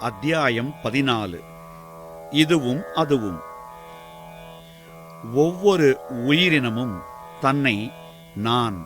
அத்தியாயம் 14. இதுவும் அதுவும். ஒவ்வொரு உயிரினமும் தன்னை நான்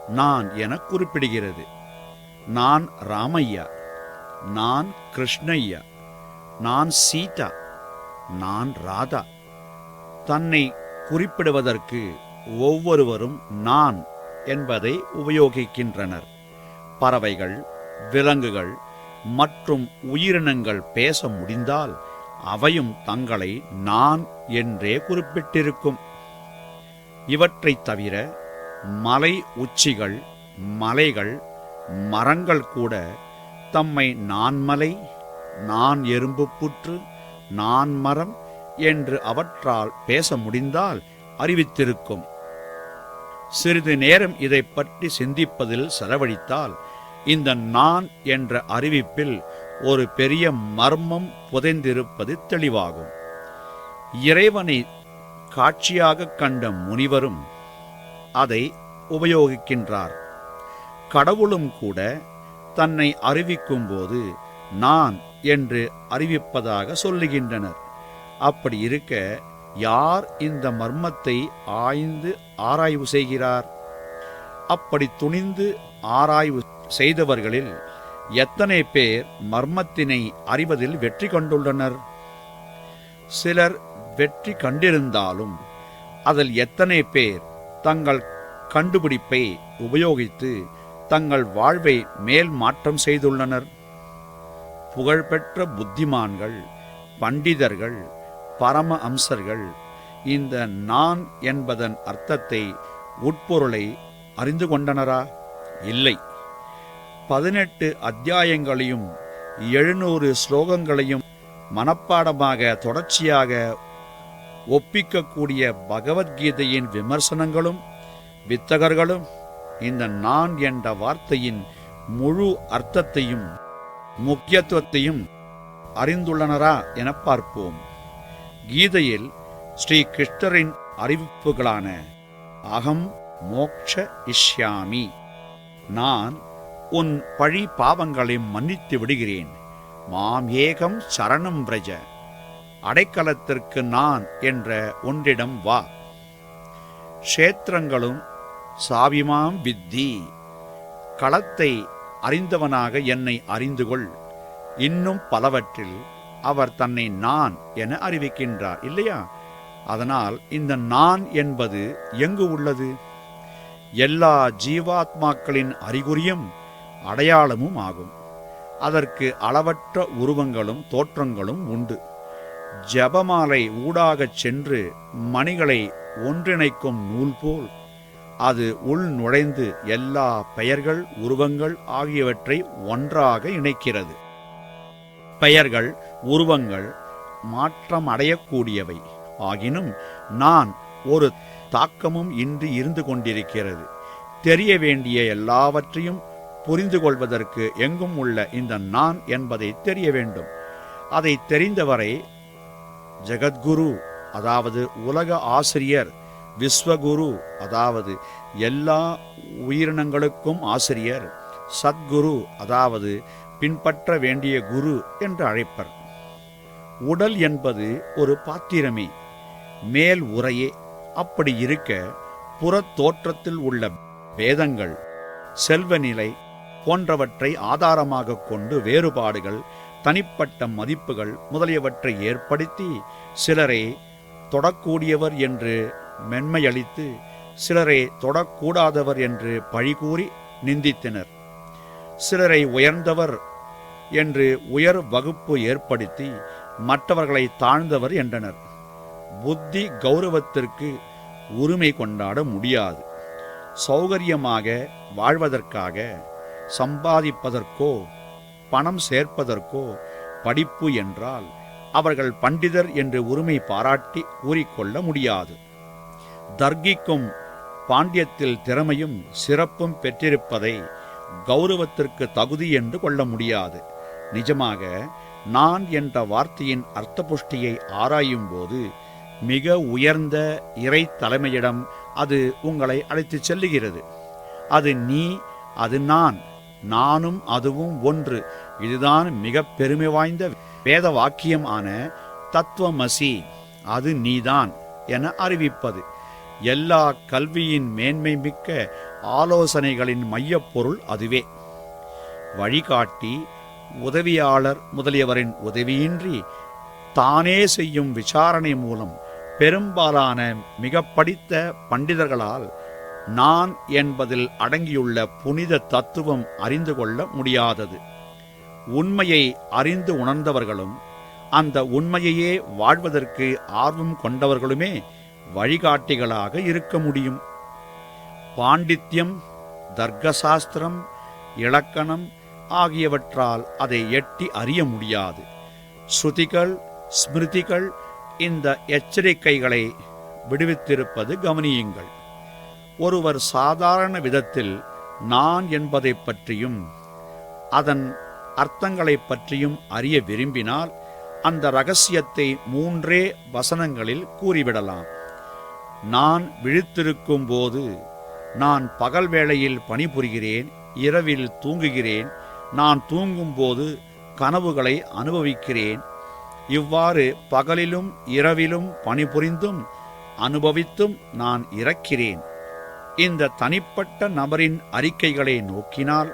நான் என குறிப்பிடுகிறது. நான் ராமையா, நான் கிருஷ்ணய்யா, நான் சீதா, நான் ராதா. தன்னை குறிப்பிடுவதற்கு ஒவ்வொருவரும் நான் என்பதை உபயோகிக்கின்றனர். பறவைகள், விலங்குகள் மற்றும் உயிரினங்கள் பேச முடிந்தால் அவையும் தங்களை நான் என்றே குறிப்பிட்டிருக்கும். இவற்றைத் தவிர மலை உச்சிகள், மலைகள், மரங்கள் கூட தம்மை நான் மலை, நான் எறும்பு புற்று, நான் மரம் என்று அவற்றால் பேச முடிந்தால் அறிவித்திருக்கும். சிறிது நேரம் இதை பற்றி சிந்திப்பதில் செலவழித்தால் இந்த நான் என்ற அறிவிப்பில் ஒரு பெரிய மர்மம் புதைந்திருப்பது தெளிவாகும். இறைவனை காட்சியாக கண்ட முனிவரும் அதை உபயோகிக்கின்றார். கடவுளும் கூட தன்னை அறிவிக்கும் போது நான் என்று அறிவிப்பதாக சொல்லுகின்றனர். அப்படி இருக்க யார் இந்த மர்மத்தை ஆராய்வு செய்கிறார்? அப்படி துணிந்து ஆராய்வு செய்தவர்களில் எத்தனை பேர் மர்மத்தினை அறிவதில் வெற்றி கண்டுள்ளனர்? சிலர் வெற்றி கண்டிருந்தாலும் அதில் எத்தனை பேர் தங்கள் கண்டுபிடிப்பை உபயோகித்து தங்கள் வாழ்வை மேல் மாற்றம் செய்துள்ளனர்? புகழ்பெற்ற புத்திமான்கள், பண்டிதர்கள், பரம அம்சர்கள் இந்த நான் என்பதன் அர்த்தத்தை, உட்பொருளை அறிந்து கொண்டனரா? இல்லை. 18 அத்தியாயங்களையும் 700 ஸ்லோகங்களையும் மனப்பாடமாக தொடர்ச்சியாக ஒப்பிக்கக்கூடிய பகவத்கீதையின் விமர்சனங்களும் வித்தகர்களும் இந்த நான் என்ற வார்த்தையின் முழு அர்த்தத்தையும் முக்கியத்துவத்தையும் அறிந்துள்ளனரா என பார்ப்போம். கீதையில் ஸ்ரீ கிருஷ்ணரின் அறிவிப்புகளான அகம் மோக்ஷ இஷ்யாமி, நான் உன் பழி பாவங்களை மன்னித்து விடுகிறேன், மாம் ஏகம் சரணம் பிரஜ, அடைக்கலத்திற்கு நான் என்ற ஒன்றிடம் வா, க்ஷேத்திரங்களும் சாவிமாம் வித்தி, களத்தை அறிந்தவனாக என்னை அறிந்து கொள். இன்னும் பலவற்றில் அவர் தன்னை நான் என அறிவிக்கின்றார் இல்லையா? அதனால் இந்த நான் என்பது எங்கு உள்ளது? எல்லா ஜீவாத்மாக்களின் அறிகுறியும் அடையாளமும் ஆகும். அதற்கு அளவற்ற உருவங்களும் தோற்றங்களும் உண்டு. ஜபமாலை ஊடாகச் சென்று மணிகளை ஒன்றிணைக்கும் நூல் போல் அது உள் நுழைந்து எல்லா பெயர்கள், உருவங்கள் ஆகியவற்றை ஒன்றாக இணைக்கிறது. பெயர்கள், உருவங்கள் மாற்றம் அடையக்கூடியவை ஆகினும் நான் ஒரு தாக்கமும் இன்றி இருந்து கொண்டிருக்கிறது. தெரிய வேண்டிய எல்லாவற்றையும் புரிந்து கொள்வதற்கு எங்கும் உள்ள இந்த நான் என்பதை தெரிய வேண்டும். அதை தெரிந்தவரை ஜெகத்குரு, அதாவது உலக ஆசிரியர், விஸ்வகுரு, அதாவது எல்லா உயிரினங்களுக்கும் ஆசிரியர், சத்குரு, அதாவது பின்பற்ற வேண்டிய குரு என்று அழைப்பர். உடல் என்பது ஒரு பாத்திரமே, மேல் உரையே. அப்படி இருக்க புறத் தோற்றத்தில் உள்ள பேதங்கள், செல்வநிலை போன்றவற்றை ஆதாரமாக கொண்டு வேறுபாடுகள், தனிப்பட்ட மதிப்புகள் முதலியவற்றை ஏற்படுத்தி சிலரை தொடக்கூடியவர் என்று மென்மையளித்து சிலரை தொடக்கூடாதவர் என்று பழிகூறி நிந்தித்தனர். சிலரை உயர்ந்தவர் என்று உயர் வகுப்பு ஏற்படுத்தி மற்றவர்களை தாழ்ந்தவர் என்றனர். புத்தி கௌரவத்திற்கு உரிமை கொண்டாட முடியாது. சௌகரியமாக வாழ்வதற்காக, சம்பாதிப்பதற்கோ பணம் சேர்ப்பதற்கோ படிப்பு என்றால் அவர்கள் பண்டிதர் என்று உரிமை பாராட்டி கூறிக்கொள்ள முடியாது. தர்கிக்கும் பாண்டியத்தில் திறமையும் சிறப்பும் பெற்றிருப்பதை கௌரவத்திற்கு தகுதி என்று கொள்ள முடியாது. நிஜமாக நான் என்ற வார்த்தையின் அர்த்த புஷ்டியை ஆராயும் போது மிக உயர்ந்த இறை தலைமையிடம் அது உங்களை அழைத்துச் செல்லுகிறது. அது நீ, அது நான் நானும் அதுவும் ஒன்று. இதுதான் மிக பெருமை வாய்ந்த வேத வாக்கியம் ஆன தத்துவமசி, அது நீதான் என அறிவிப்பது. எல்லா கல்வியின் மேன்மை மிக்க ஆலோசனைகளின் மையப்பொருள் அதுவே. வழிகாட்டி, உதவியாளர் முதலியவரின் உதவியின்றி தானே செய்யும் விசாரணை மூலம் பெரும்பாலான மிக படித்த பண்டிதர்களால் நான் என்பதில் அடங்கியுள்ள புனித தத்துவம் அறிந்து கொள்ள முடியாதது. உண்மையை அறிந்து உணர்ந்தவர்களும் அந்த உண்மையையே வாழ்வதற்கு ஆர்வம் கொண்டவர்களுமே வழிகாட்டிகளாக இருக்க முடியும். பாண்டித்யம், தர்க்கசாஸ்திரம், இலக்கணம் ஆகியவற்றால் அதை எட்டி அறிய முடியாது. ஸ்ருதிகள், ஸ்மிருதிகள் இந்த எச்சரிக்கைகளை விடுவித்திருப்பது கவனியுங்கள். ஒருவர் சாதாரண விதத்தில் நான் என்பதை பற்றியும் அதன் அர்த்தங்களை பற்றியும் அறிய விரும்பினால் அந்த இரகசியத்தை 3 வசனங்களில் கூறிவிடலாம். நான் விழித்திருக்கும் போது நான் பகல் வேளையில் பணிபுரிகிறேன், இரவில் தூங்குகிறேன். நான் தூங்கும்போது கனவுகளை அனுபவிக்கிறேன். இவ்வாறு பகலிலும் இரவிலும் பணிபுரிந்தும் அனுபவித்தும் நான் இறக்கிறேன். இந்த தனிப்பட்ட நபரின் அறிக்கைகளை நோக்கினால்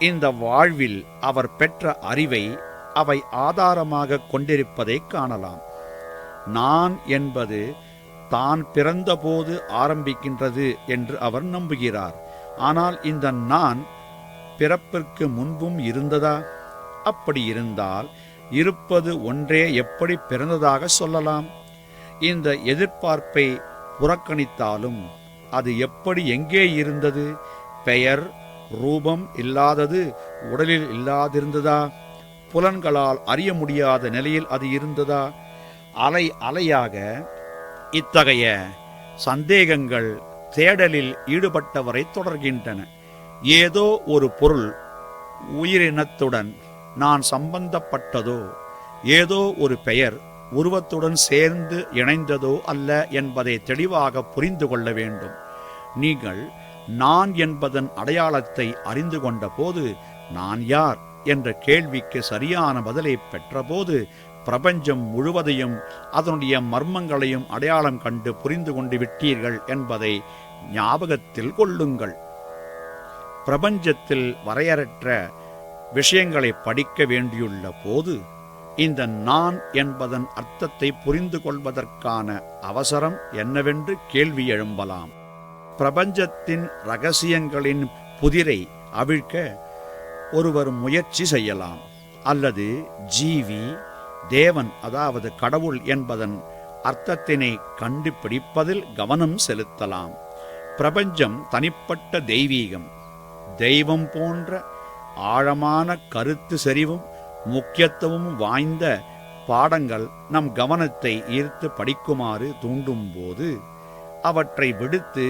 இந்த வாழ்வில் அவர் பெற்ற அறிவை அவை ஆதாரமாக கொண்டிருப்பதை காணலாம். நான் என்பது தான் பிறந்தபோது ஆரம்பிக்கின்றது என்று அவர் நம்புகிறார். ஆனால் இந்த நான் பிறப்பிற்கு முன்பும் இருந்ததா? அப்படி இருந்தால் இருப்பது ஒன்றே எப்படி பிறந்ததாக சொல்லலாம்? இந்த எதிர்பார்ப்பை புறக்கணித்தாலும் அது எப்படி எங்கே இருந்தது? பெயர், ரூபம் இல்லாதது உடலில் இல்லாதிருந்ததா? புலன்களால் அறிய முடியாத நிலையில் அது இருந்ததா? அலை அலையாக இத்தகைய சந்தேகங்கள் தேடலில் ஈடுபட்டவரை தொடர்கின்றன. ஏதோ ஒரு பொருள் உயிரினத்துடன் நான் சம்பந்தப்பட்டதோ, ஏதோ ஒரு பெயர் உருவத்துடன் சேர்ந்து இணைந்ததோ அல்ல என்பதை தெளிவாக புரிந்து கொள்ள வேண்டும். நீங்கள் நான் என்பதன் அடையாளத்தை அறிந்து கொண்ட போது, நான் யார் என்ற கேள்விக்கு சரியான பதிலை பெற்றபோது, பிரபஞ்சம் முழுவதையும் அதனுடைய மர்மங்களையும் அடையாளம் கண்டு புரிந்து கொண்டு விட்டீர்கள் என்பதை ஞாபகத்தில் கொள்ளுங்கள். பிரபஞ்சத்தில் வரையறற்ற விஷயங்களை படிக்க வேண்டியுள்ள போது இந்த நான் என்பதன் அர்த்தத்தை புரிந்து கொள்வதற்கான அவசரம் என்னவென்று கேள்வி எழும்பலாம். பிரபஞ்சத்தின் இரகசியங்களின் புதிரை அவிழ்க்க ஒருவர் முயற்சி செய்யலாம். அல்லது ஜீவி, தேவன் அதாவது கடவுள் என்பதன் அர்த்தத்தினை கண்டுபிடிப்பதில் கவனம் செலுத்தலாம். பிரபஞ்சம் தனிப்பட்ட தெய்வீகம். தெய்வம் போன்ற ஆழமான கருத்து செறிவும் முக்கியத்துவம் வாய்ந்த பாடங்கள் நம் கவனத்தை ஈர்த்து படிக்குமாறு தூண்டும் போது அவற்றை விடுத்து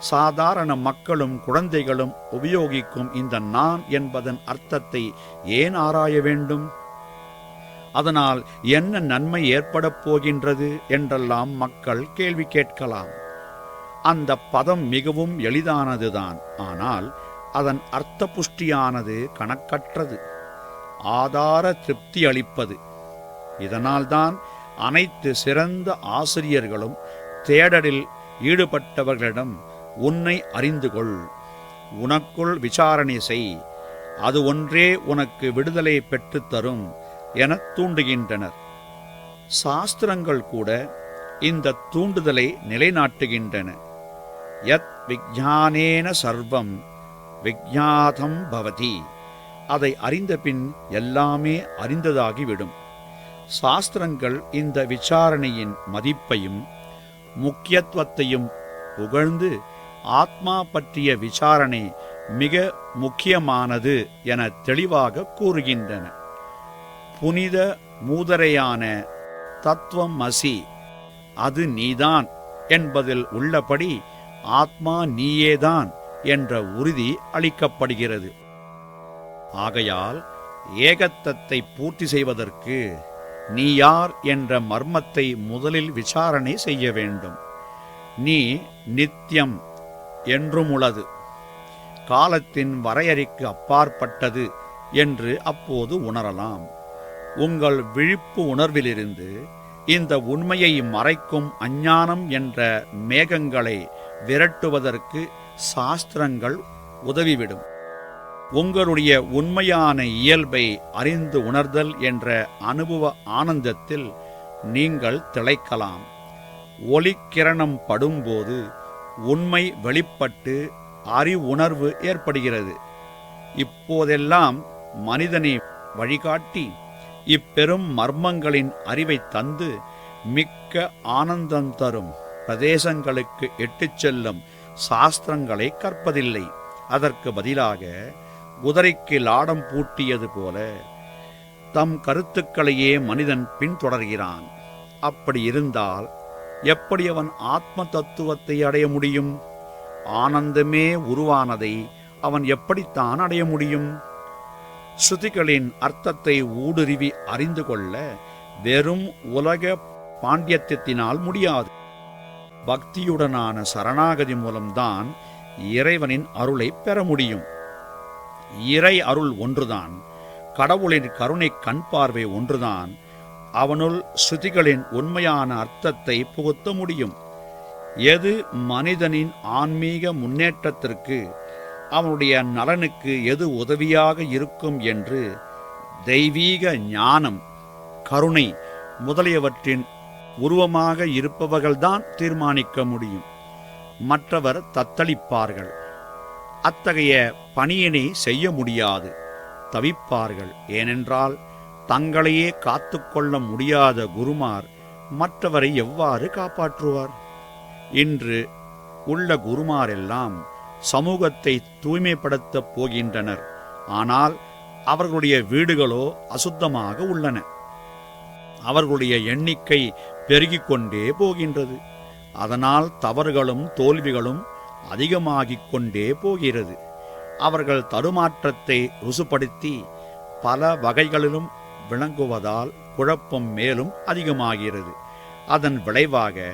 சாதாரண மக்களும் குழந்தைகளும் உபயோகிக்கும் இந்த நான் என்பதன் அர்த்தத்தை ஏன் ஆராய வேண்டும்? அதனால் என்ன நன்மை ஏற்படப் போகின்றது என்றெல்லாம் மக்கள் கேள்வி கேட்கலாம். அந்த பதம் மிகவும் எளிதானதுதான். ஆனால் அதன் அர்த்த புஷ்டியானது கணக்கற்றது, ஆதார திருப்தி அளிப்பது. இதனால்தான் அனைத்து சிறந்த ஆசிரியர்களும் தேடலில் ஈடுபட்டவர்களிடம் உன்னை அறிந்து கொள், உனக்குள் விசாரணை செய், அது ஒன்றே உனக்கு விடுதலை பெற்றுத்தரும் என தூண்டுகின்றனர். சாஸ்திரங்கள் கூட இந்த தூண்டுதலை நிலைநாட்டுகின்றன. யத் விஜ்ஞானேன சர்வம் விஜ்ஞாதம் பவதி. அதை அறிந்த பின் எல்லாமே அறிந்ததாகிவிடும். சாஸ்திரங்கள் இந்த விசாரணையின் மதிப்பையும் முக்கியத்துவத்தையும் புகழ்ந்து ஆத்மா பற்றிய விசாரணை மிக முக்கியமானது என தெளிவாக கூறுகின்றன. புனித மூதரையான தத்துவமசி, அது நீதான் என்பதில் உள்ளபடி ஆத்மா நீயேதான் என்ற உறுதி அளிக்கப்படுகிறது. ஆகையால் ஏகத்தத்தை பூர்த்தி செய்வதற்கு நீ யார் என்ற மர்மத்தை முதலில் விசாரணை செய்ய வேண்டும். நீ நித்தியம் என்றும் உள்ளது. காலத்தின் வரையறைக்கு அப்பாற்பட்டது என்று அப்போது உணரலாம். உங்கள் விழிப்பு உணர்விலிருந்து இந்த உண்மையை மறைக்கும் அஞ்ஞானம் என்ற மேகங்களை விரட்டுவதற்கு சாஸ்திரங்கள் உதவிவிடும். உங்களுடைய உண்மையான இயல்பை அறிந்து உணர்தல் என்ற அனுபவ ஆனந்தத்தில் நீங்கள் திளைக்கலாம். ஒளிக்கிரணம் படும்போது உண்மை வெளிப்பட்டு அறிவுணர்வு ஏற்படுகிறது. இப்போதெல்லாம் மனிதனை வழிகாட்டி இப்பெரும் மர்மங்களின் அறிவை தந்து மிக்க ஆனந்தம் தரும் பிரதேசங்களுக்கு இட்டுச் செல்லும் சாஸ்திரங்களை கற்பதில்லை. அதற்கு பதிலாக குதிரைக்கு லாடம் பூட்டியது போல தம் கருத்துக்களையே மனிதன் பின்தொடர்கிறான். அப்படி இருந்தால் எப்படி அவன் ஆத்ம தத்துவத்தை அடைய முடியும்? ஆனந்தமே உருவானதை அவன் எப்படித்தான் அடைய முடியும்? ஸ்ருதிகளின் அர்த்தத்தை ஊடுருவி அறிந்து கொள்ள வெறும் உலக பாண்டியத்தினால் முடியாது. பக்தியுடனான சரணாகதி மூலம்தான் இறைவனின் அருளை பெற முடியும். இறை அருள் ஒன்றுதான், கடவுளின் கருணை கண் பார்வை ஒன்றுதான் அவனுள் ஸ்ருதிகளின் உண்மையான அர்த்தத்தை புகுத்த முடியும். எது மனிதனின் ஆன்மீக முன்னேற்றத்திற்கு, அவனுடைய நலனுக்கு எது உதவியாக இருக்கும் என்று தெய்வீக ஞானம், கருணை முதலியவற்றின் உருவமாக இருப்பவர்கள்தான் தீர்மானிக்க முடியும். மற்றவர் தத்தளிப்பார்கள். அத்தகைய பணியினை செய்ய முடியாது, தவிப்பார்கள். ஏனென்றால் தங்களையே காத்துக்கொள்ள முடியாத குருமார் மற்றவரை எவ்வாறு காப்பாற்றுவார்? இன்று உள்ள குருமாரெல்லாம் சமூகத்தை தூய்மைப்படுத்தப் போகின்றனர். ஆனால் அவர்களுடைய வீடுகளோ அசுத்தமாக உள்ளன. அவர்களுடைய எண்ணிக்கை பெருகிக் கொண்டே போகின்றது. அதனால் தவறுகளும் தோல்விகளும் அதிகமாகிக் கொண்டே போகிறது. அவர்கள் தடுமாற்றத்தை ருசுப்படுத்தி பல வகைகளிலும் விளங்குவதால் குழப்பம் மேலும் அதிகமாகிறது. அதன் விளைவாக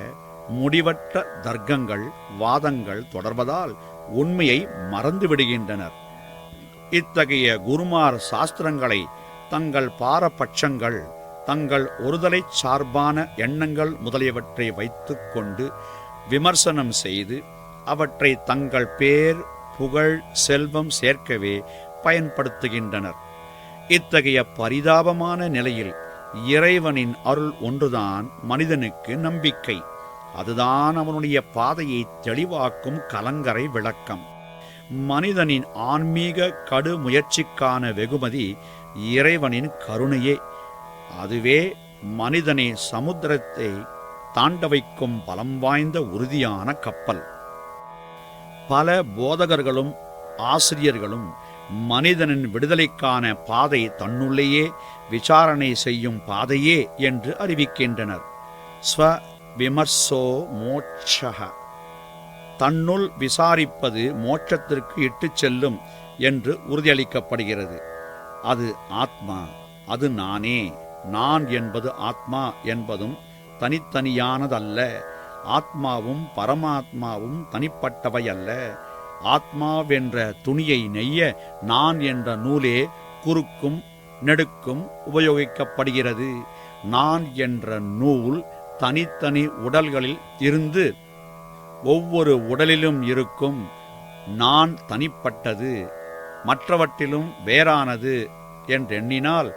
முடிவற்ற தர்க்கங்கள், வாதங்கள் தொடர்வதால் உண்மையை மறந்துவிடுகின்றனர். இத்தகைய குருமார் சாஸ்திரங்களை தங்கள் பாரபட்சங்கள், தங்கள் ஒருதலை சார்பான எண்ணங்கள் முதலியவற்றை வைத்துக் கொண்டு விமர்சனம் செய்து அவற்றை தங்கள் பேர், புகழ், செல்வம் சேர்க்கவே பயன்படுத்துகின்றனர். இத்தகைய பரிதாபமான நிலையில் இறைவனின் அருள் ஒன்றுதான் மனிதனுக்கு நம்பிக்கை. அதுதான் அவனுடைய பாதையை தெளிவாக்கும் கலங்கரை விளக்கம். மனிதனின் ஆன்மீக கடு முயற்சிக்கான வெகுமதி இறைவனின் கருணையே. அதுவே மனிதனை சமுத்திரத்தை தாண்ட வைக்கும் பலம் வாய்ந்த உறுதியான கப்பல். பல போதகர்களும் ஆசிரியர்களும் மனிதனின் விடுதலைக்கான பாதை தன்னுள்ளேயே விசாரணை செய்யும் பாதையே என்று அறிவிக்கின்றனர். ஸ்வ விமர்சோ மோட்சக, தன்னுள் விசாரிப்பது மோட்சத்திற்கு இட்டுச் செல்லும் என்று உறுதியளிக்கப்படுகிறது. அது ஆத்மா, அது நானே. நான் என்பது ஆத்மா என்பதும் தனித்தனியானதல்ல. ஆத்மாவும் பரமாத்மாவும் தனிப்பட்டவை அல்ல. ஆத்மாவென்ற துணியை நெய்ய நான் என்ற நூலே குறுக்கும் நெடுக்கும் உபயோகிக்கப்படுகிறது. நான் என்ற நூல் தனித்தனி உடல்களில் இருந்து ஒவ்வொரு உடலிலும் இருக்கும் நான் தனிப்பட்டது, மற்றவற்றிலும் வேறானது என்றெண்ணினால்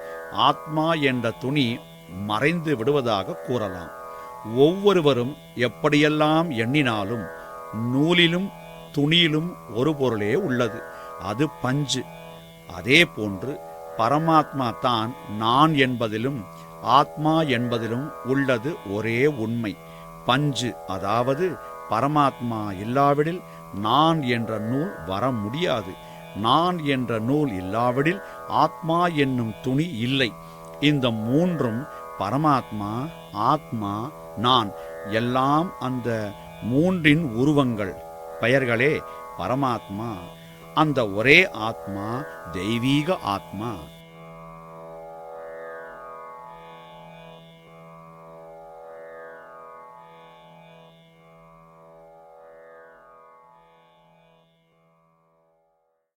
ஆத்மா என்ற துணி மறைந்து விடுவதாக கூறலாம். ஒவ்வொருவரும் எப்படியெல்லாம் எண்ணினாலும் நூலிலும் துணியிலும் ஒரு பொருளே உள்ளது, அது பஞ்சு. அதே போன்று பரமாத்மா தான் நான் என்பதிலும் ஆத்மா என்பதிலும் உள்ளது ஒரே உண்மை, பஞ்சு. அதாவது பரமாத்மா இல்லாவிடில் நான் என்ற நூல் வர முடியாது. நான் என்ற நூல் இல்லாவிடில் ஆத்மா என்னும் துணி இல்லை. இந்த மூன்றும் பரமாத்மா, ஆத்மா, நான் எல்லாம் அந்த மூன்றின் உருவங்கள், பெயர்களே பரமாத்மா. அந்த ஒரே ஆத்மா தெய்வீக ஆத்மா.